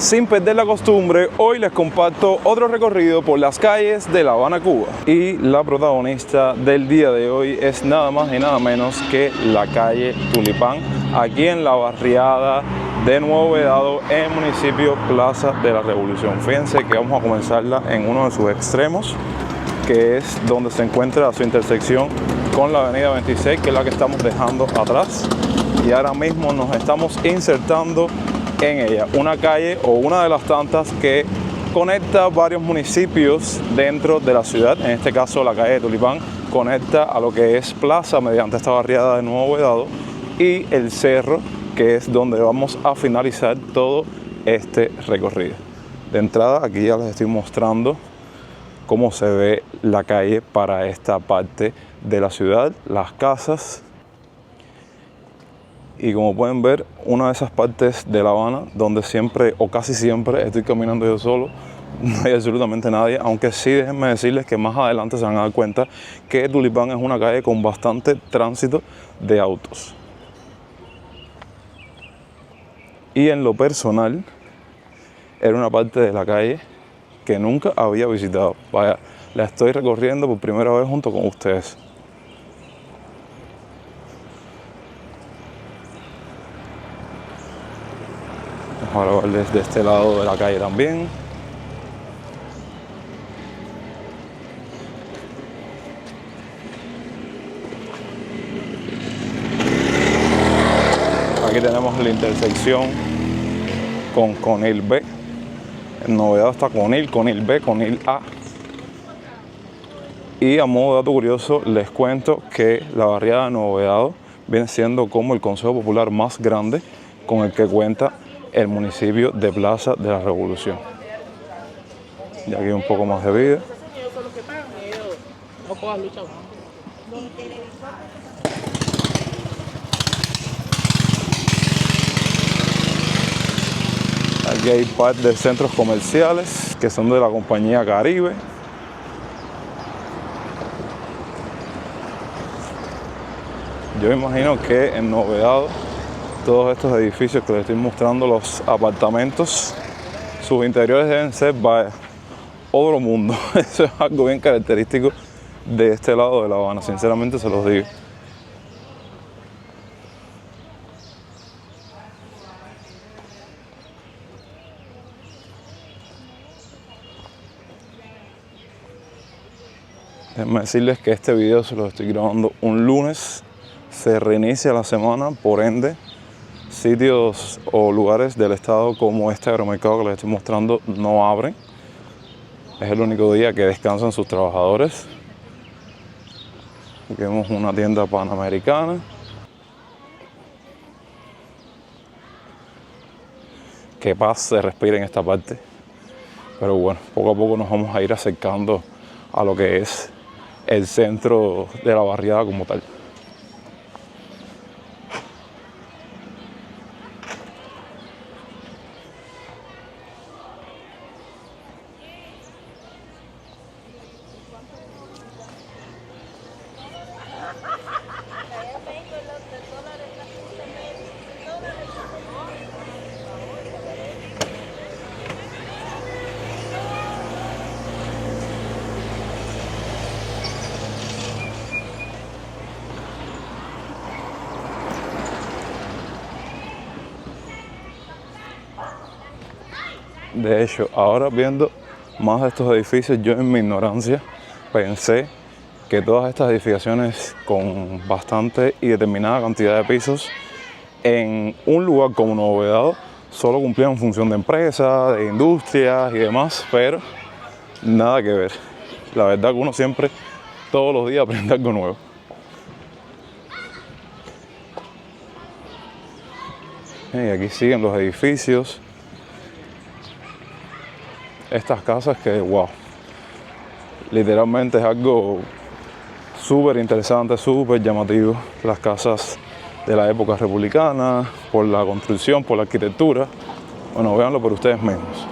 Sin perder la costumbre, hoy les comparto otro recorrido por las calles de La Habana, Cuba. Y la protagonista del día de hoy es nada más y nada menos que la calle Tulipán, aquí en la barriada de Nuevo Vedado, en el municipio Plaza de la Revolución. Fíjense que vamos a comenzarla en uno de sus extremos, que es donde se encuentra su intersección con la avenida 26, que es la que estamos dejando atrás. Y ahora mismo nos estamos insertando en ella, una calle o una de las tantas que conecta varios municipios dentro de la ciudad. En este caso la calle de Tulipán conecta a lo que es Plaza mediante esta barriada de Nuevo Vedado y el cerro, que es donde vamos a finalizar todo este recorrido. De entrada aquí ya les estoy mostrando cómo se ve la calle para esta parte de la ciudad, las casas. Y como pueden ver, una de esas partes de La Habana donde siempre o casi siempre estoy caminando yo solo, no hay absolutamente nadie, aunque sí déjenme decirles que más adelante se van a dar cuenta que Tulipán es una calle con bastante tránsito de autos. Y en lo personal, era una parte de la calle que nunca había visitado. Vaya, la estoy recorriendo por primera vez junto con ustedes. Vamos a ver desde este lado de la calle también. Aquí tenemos la intersección con Conil B. En novedad está Conil B, Conil A. Y a modo de dato curioso les cuento que la barriada de Nuevo Vedado viene siendo como el consejo popular más grande con el que cuenta el municipio de Plaza de la Revolución. Y aquí un poco más de vida. Aquí hay par de centros comerciales que son de la compañía Caribe. Yo imagino que en Nuevo Vedado todos estos edificios que les estoy mostrando, los apartamentos, sus interiores deben ser, vaya, otro mundo. Eso es algo bien característico de este lado de La Habana, sinceramente se los digo. Déjenme decirles que este video se lo estoy grabando un lunes, se reinicia la semana, por ende sitios o lugares del estado como este agromercado que les estoy mostrando no abren. Es el único día que descansan sus trabajadores. Aquí vemos una tienda panamericana. Qué paz se respira en esta parte. Pero bueno, poco a poco nos vamos a ir acercando a lo que es el centro de la barriada como tal. De hecho, ahora viendo más de estos edificios, yo en mi ignorancia pensé que todas estas edificaciones con bastante y determinada cantidad de pisos en un lugar como Nuevo Vedado solo cumplían función de empresas, de industrias y demás, pero nada que ver. La verdad que uno siempre, todos los días, aprende algo nuevo. Y aquí siguen los edificios. Estas casas que, wow, literalmente es algo súper interesante, súper llamativo. Las casas de la época republicana, por la construcción, por la arquitectura. Bueno, véanlo por ustedes mismos.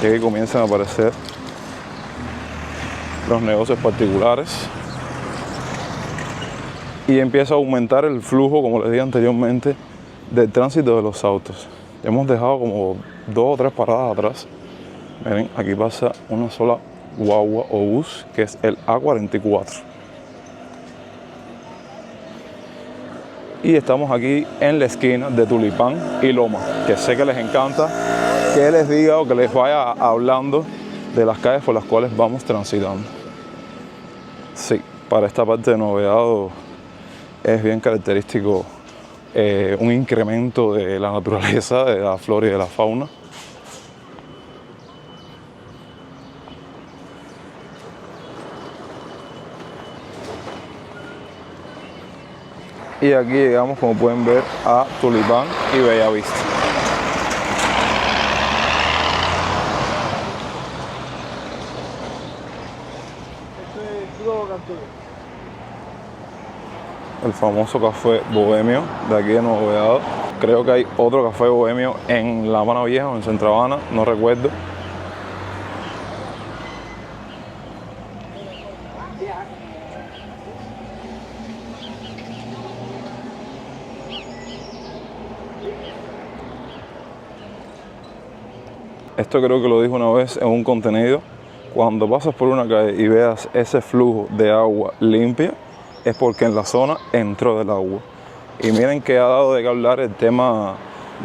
Y aquí comienzan a aparecer los negocios particulares. Y empieza a aumentar el flujo, como les dije anteriormente, del tránsito de los autos. Hemos dejado como 2 o 3 paradas atrás. Miren, aquí pasa una sola guagua o bus, que es el A44. Y estamos aquí en la esquina de Tulipán y Loma, que sé que les encanta que les diga o que les vaya hablando de las calles por las cuales vamos transitando. Sí, para esta parte de Novedado es bien característico un incremento de la naturaleza, de la flora y de la fauna. Y aquí llegamos, como pueden ver, a Tulipán y Bellavista. El famoso café bohemio de aquí de Nuevo Vedado. Creo que hay otro café bohemio en La Habana Vieja o en Centro Habana, no recuerdo. Esto creo que lo dijo una vez en un contenido. Cuando pasas por una calle y veas ese flujo de agua limpia, es porque en la zona entró el agua. Y miren que ha dado de qué hablar el tema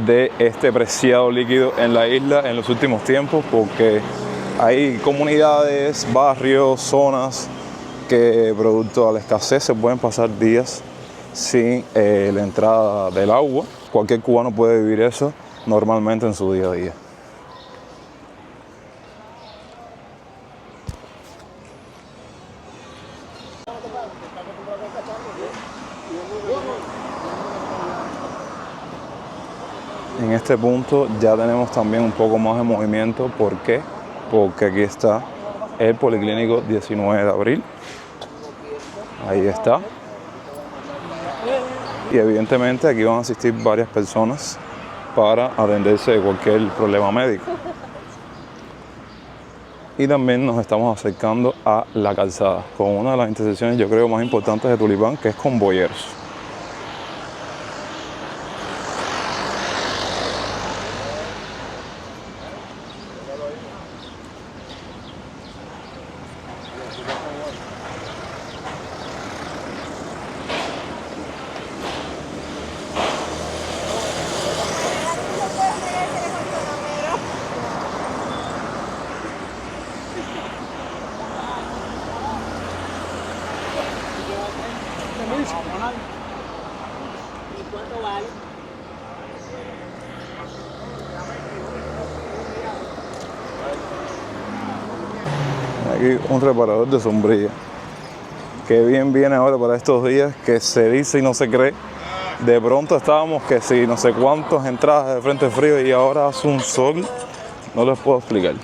de este preciado líquido en la isla en los últimos tiempos, porque hay comunidades, barrios, zonas que producto a la escasez se pueden pasar días sin la entrada del agua. Cualquier cubano puede vivir eso normalmente en su día a día. En este punto ya tenemos también un poco más de movimiento. ¿Por qué? Porque aquí está el Policlínico 19 de abril. Ahí está. Y evidentemente aquí van a asistir varias personas para atenderse de cualquier problema médico. Y también nos estamos acercando a La Calzada, con una de las intersecciones yo creo más importantes de Tulipán, que es con Boyeros. Aquí un reparador de sombrilla, que bien viene ahora para estos días, que se dice y no se cree. De pronto estábamos que si no sé cuántas entradas de frente frío y ahora hace un sol, no les puedo explicar.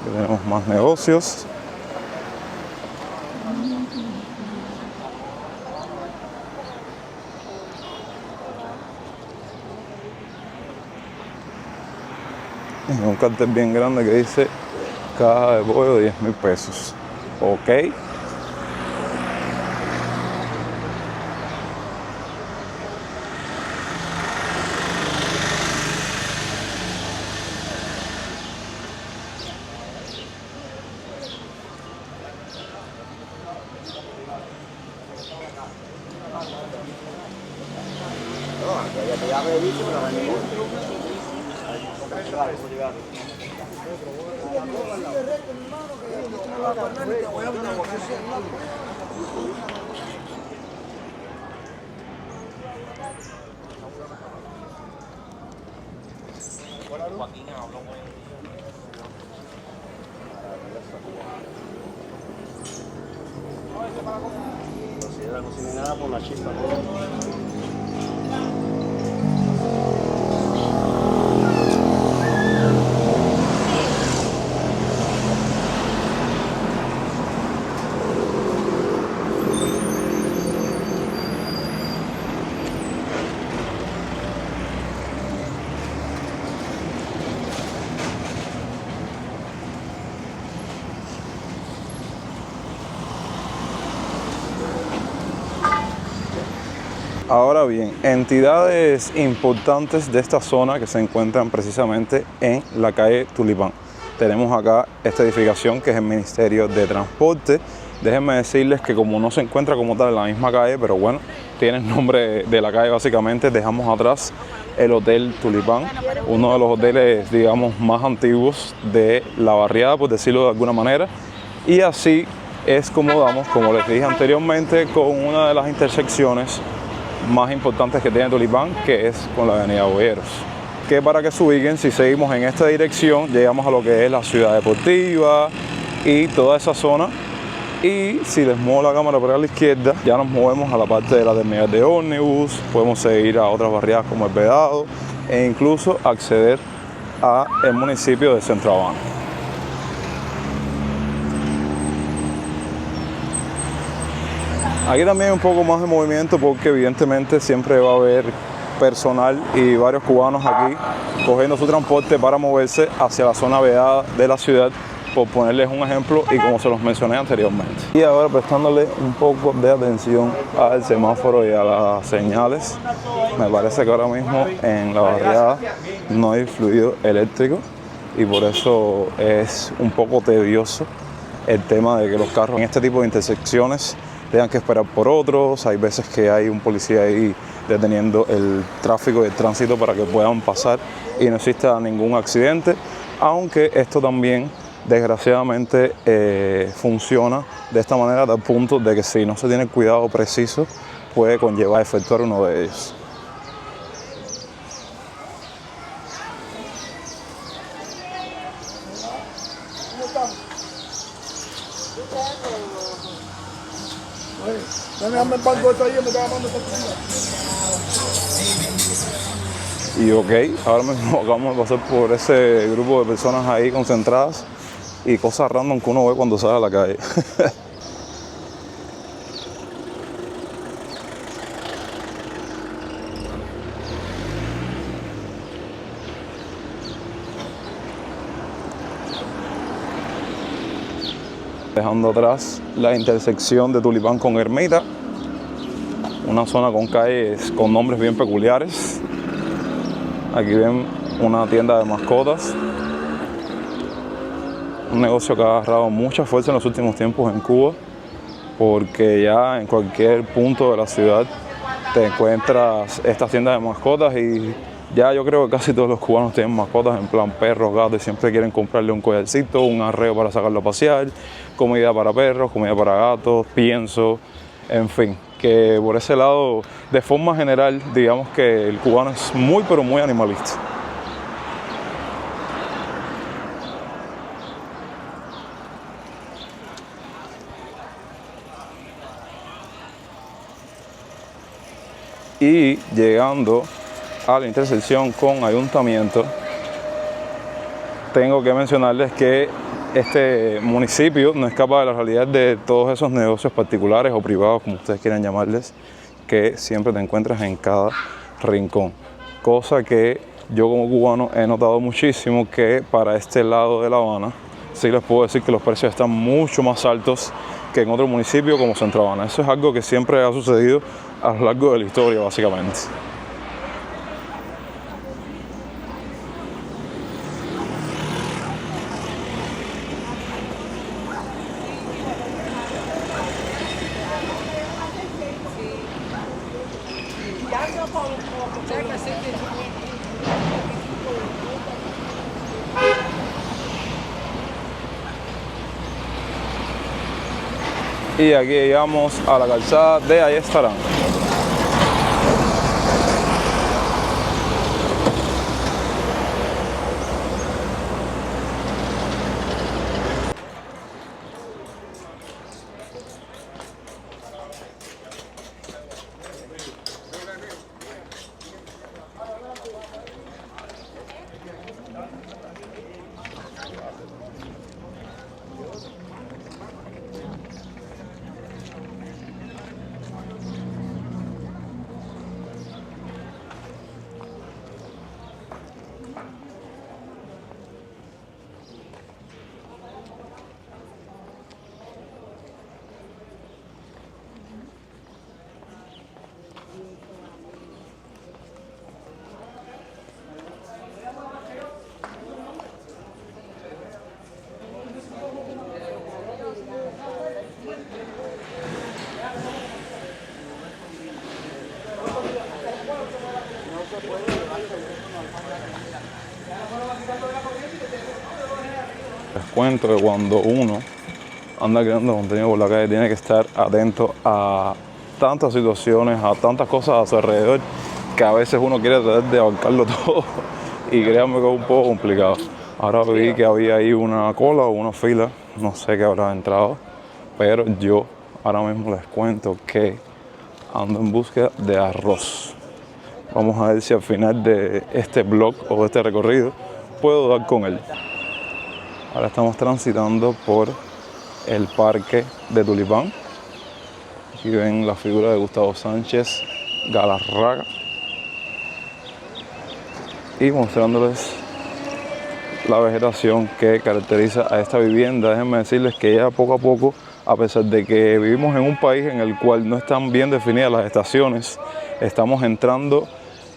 Aquí tenemos más negocios. Y un cartel bien grande que dice caja de pollo 10.000 pesos. Ok. Considera cocinada por la chispa. Ahora bien, entidades importantes de esta zona que se encuentran precisamente en la calle Tulipán. Tenemos acá esta edificación que es el Ministerio de Transporte. Déjenme decirles que como no se encuentra como tal en la misma calle, pero bueno, tiene el nombre de la calle básicamente, dejamos atrás el Hotel Tulipán, uno de los hoteles, digamos, más antiguos de la barriada, por decirlo de alguna manera. Y así es como damos, como les dije anteriormente, con una de las intersecciones más importantes que tiene Tulipán, que es con la avenida Boyeros. Que para que se ubiquen, si seguimos en esta dirección, llegamos a lo que es la ciudad deportiva y toda esa zona. Y si les muevo la cámara para la izquierda, ya nos movemos a la parte de la terminal de ómnibus, podemos seguir a otras barriadas como el Vedado e incluso acceder al municipio de Centro Habana. Aquí también hay un poco más de movimiento porque evidentemente siempre va a haber personal y varios cubanos aquí cogiendo su transporte para moverse hacia la zona vedada de la ciudad, por ponerles un ejemplo y como se los mencioné anteriormente. Y ahora prestándole un poco de atención al semáforo y a las señales, me parece que ahora mismo en la barriada no hay fluido eléctrico y por eso es un poco tedioso el tema de que los carros en este tipo de intersecciones tengan que esperar por otros. Hay veces que hay un policía ahí deteniendo el tráfico y el tránsito para que puedan pasar y no exista ningún accidente, aunque esto también desgraciadamente funciona de esta manera al punto de que si no se tiene el cuidado preciso puede conllevar a efectuar uno de ellos. Y ok, ahora mismo acabamos de pasar por ese grupo de personas ahí concentradas y cosas random que uno ve cuando sale a la calle. Dejando atrás la intersección de Tulipán con Ermita, una zona con calles con nombres bien peculiares. Aquí ven una tienda de mascotas, un negocio que ha agarrado mucha fuerza en los últimos tiempos en Cuba, porque ya en cualquier punto de la ciudad te encuentras estas tiendas de mascotas y ya yo creo que casi todos los cubanos tienen mascotas en plan perros, gatos y siempre quieren comprarle un collarcito, un arreo para sacarlo a pasear, comida para perros, comida para gatos, pienso, en fin, que por ese lado, de forma general, digamos que el cubano es muy pero muy animalista. Y llegando a la intersección con Ayuntamiento, tengo que mencionarles que este municipio no escapa de la realidad de todos esos negocios particulares o privados, como ustedes quieran llamarles, que siempre te encuentras en cada rincón. Cosa que yo como cubano he notado muchísimo que para este lado de La Habana, sí les puedo decir que los precios están mucho más altos que en otro municipio como Centro Habana. Eso es algo que siempre ha sucedido a lo largo de la historia, básicamente. Y aquí llegamos a la calzada de Ahí Estarán. Les cuento que cuando uno anda creando contenido por la calle tiene que estar atento a tantas situaciones, a tantas cosas a su alrededor, que a veces uno quiere tratar de abarcarlo todo y créanme que es un poco complicado. Ahora vi que había ahí una cola o una fila, no sé qué habrá entrado, pero yo ahora mismo les cuento que ando en búsqueda de arroz. Vamos a ver si al final de este vlog o de este recorrido puedo dar con él. Ahora estamos transitando por el parque de Tulipán. Aquí ven la figura de Gustavo Sánchez Galarraga. Y mostrándoles la vegetación que caracteriza a esta vivienda. Déjenme decirles que ya poco a poco, a pesar de que vivimos en un país en el cual no están bien definidas las estaciones, estamos entrando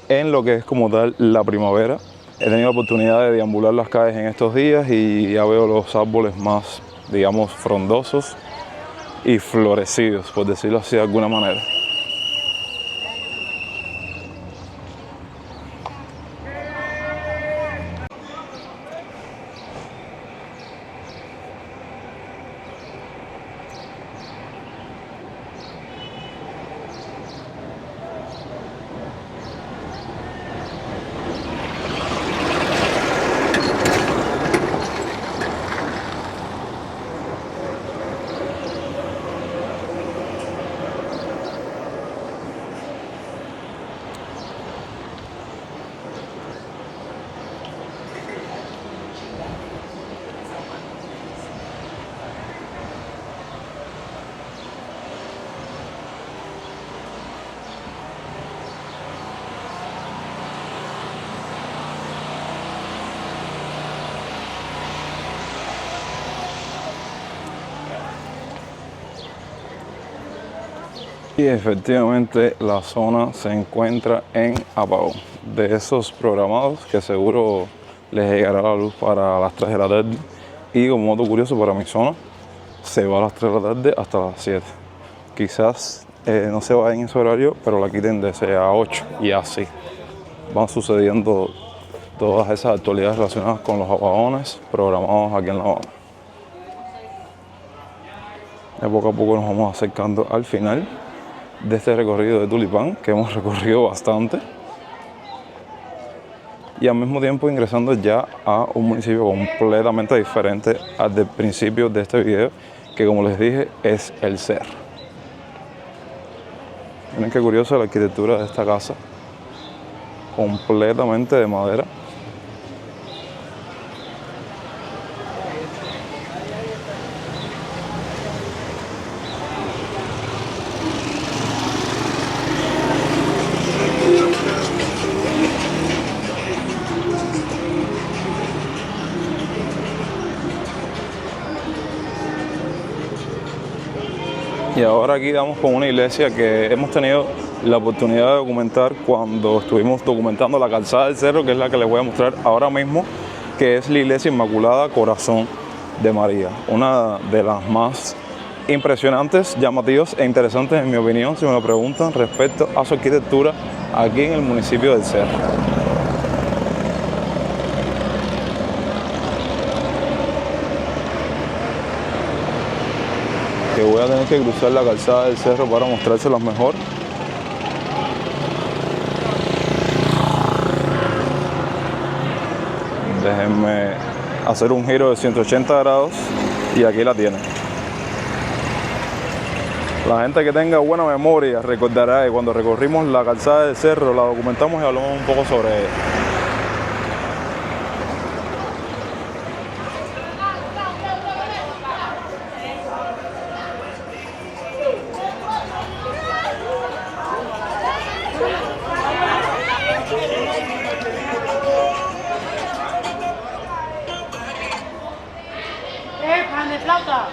en lo que es como tal la primavera. He tenido la oportunidad de deambular las calles en estos días y ya veo los árboles más, digamos, frondosos y florecidos, por decirlo así de alguna manera. Y efectivamente la zona se encuentra en apagón, de esos programados que seguro les llegará la luz para las 3 de la tarde. Y como dato curioso para mi zona, se va a las 3 de la tarde hasta las 7. Quizás no se va en ese horario, pero la quiten de 6 a 8 y así van sucediendo todas esas actualidades relacionadas con los apagones programados aquí en La Habana. De poco a poco nos vamos acercando al final de este recorrido de Tulipán, que hemos recorrido bastante, y al mismo tiempo ingresando ya a un municipio completamente diferente al del principio de este video, que como les dije es El Cerro. Miren qué curiosa la arquitectura de esta casa, completamente de madera. Y ahora aquí damos con una iglesia que hemos tenido la oportunidad de documentar cuando estuvimos documentando la calzada del cerro, que es la que les voy a mostrar ahora mismo, que es la iglesia Inmaculada Corazón de María. Una de las más impresionantes, llamativas e interesantes, en mi opinión, si me lo preguntan, respecto a su arquitectura aquí en el municipio del Cerro. Que voy a tener que cruzar la calzada del cerro para mostrárselas mejor. Déjenme hacer un giro de 180 grados y aquí la tienen. La gente que tenga buena memoria recordará que cuando recorrimos la calzada del cerro la documentamos y hablamos un poco sobre ella. pan de flauta.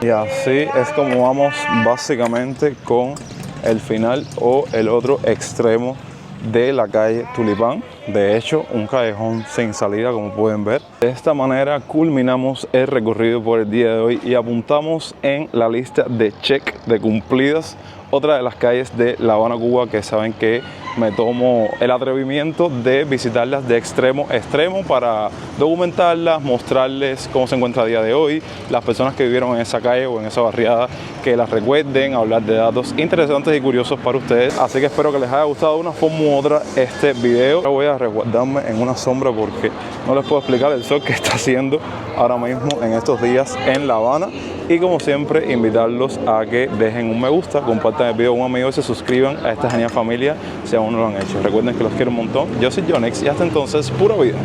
Y así es como vamos básicamente con el final o el otro extremo de la calle Tulipán. De hecho, un callejón sin salida, como pueden ver. De esta manera culminamos el recorrido por el día de hoy y apuntamos en la lista de check de cumplidas otra de las calles de La Habana, Cuba, que saben que me tomo el atrevimiento de visitarlas de extremo a extremo para documentarlas, mostrarles cómo se encuentra a día de hoy, las personas que vivieron en esa calle o en esa barriada, que las recuerden, hablar de datos interesantes y curiosos para ustedes. Así que espero que les haya gustado de una forma u otra este video. Ahora voy a resguardarme en una sombra porque no les puedo explicar el sol que está haciendo ahora mismo en estos días en La Habana. Y como siempre, invitarlos a que dejen un me gusta, compartan el video con un amigo y se suscriban a esta genial familia si aún no lo han hecho. Recuerden que los quiero un montón. Yo soy Yonex y hasta entonces, pura vida.